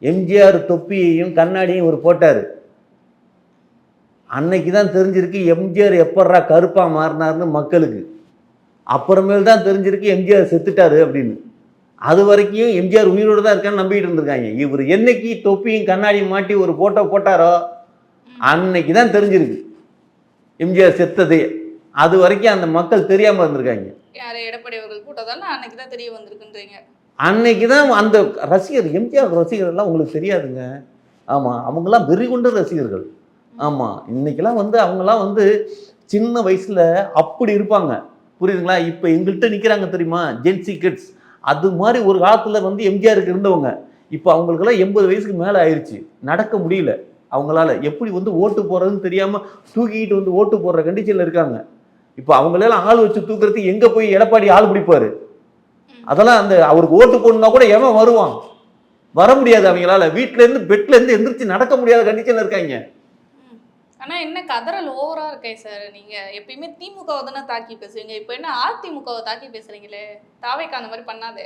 எம்ஜிஆர் தொப்பியையும் கண்ணாடியும் ஒரு போட்டார். அன்னைக்கு தான் தெரிஞ்சிருக்கு எம்ஜிஆர் எப்பட்றா கருப்பா மாறினார்னு மக்களுக்கு. அப்புறமேல் தான் தெரிஞ்சிருக்கு எம்ஜிஆர் செத்துட்டாரு அப்படின்னு. அது வரைக்கும் எம்ஜிஆர் உயிரோடு தான் இருக்கான்னு நம்பிட்டு இருந்திருக்காங்க. இவர் என்னைக்கு தொப்பியும் கண்ணாடியும் மாட்டி ஒரு போட்டோ போட்டாரோ அன்னைக்கு தான் தெரிஞ்சிருக்கு எம்ஜிஆர் செத்ததே. அது வரைக்கும் அந்த மக்கள் தெரியாம இருந்திருக்காங்க. யாரு எடப்பாடி அவர்கள் போட்டதால அன்னைக்கு தான் தெரிய வந்திருக்குன்றீங்க. அன்னைக்கு தான் அந்த ரசிகர், எம்ஜிஆர் ரசிகர்கள்லாம் உங்களுக்கு தெரியாதுங்க. ஆமாம், அவங்கெல்லாம் வெறி கொண்ட ரசிகர்கள். ஆமாம், இன்னைக்கெல்லாம் வந்து அவங்கெல்லாம் வந்து சின்ன வயசில் அப்படி இருப்பாங்க, புரியுதுங்களா? இப்போ எங்கள்கிட்ட நிற்கிறாங்க தெரியுமா, ஜென்சி கிட்ஸ். அது மாதிரி ஒரு காலத்தில் வந்து எம்ஜிஆருக்கு இருந்தவங்க இப்போ அவங்களுக்கெல்லாம் 80 வயசுக்கு மேலே ஆயிடுச்சு, நடக்க முடியல அவங்களால. எப்படி வந்து ஓட்டு போடுறதுன்னு தெரியாமல் தூக்கிக்கிட்டு வந்து ஓட்டு போடுற கண்டிஷனில் இருக்காங்க. இப்போ அவங்களெல்லாம் ஆள் வச்சு தூக்குறதுக்கு எங்கே போய் எடப்பாடி ஆள் பிடிப்பாரு? அதெல்லாம் அந்த அவருக்கு ஓட்டு போடணும்னா கூட எவன் வருவான்? வர முடியாது அவங்களால. வீட்டிலேருந்து பெட்லேருந்து எந்திரிச்சு நடக்க முடியாத கண்டிஷனில் இருக்காங்க. ஆனா என்ன கதறல் ஓவரா இருக்கே சார். நீங்க எப்பயுமே திமுகவை தானே தாக்கி பேசுவீங்க, இப்போ என்ன அதிமுகவை தாக்கி பேசுறீங்களே? தாவேக்கா அந்த மாதிரி பண்ணாதே.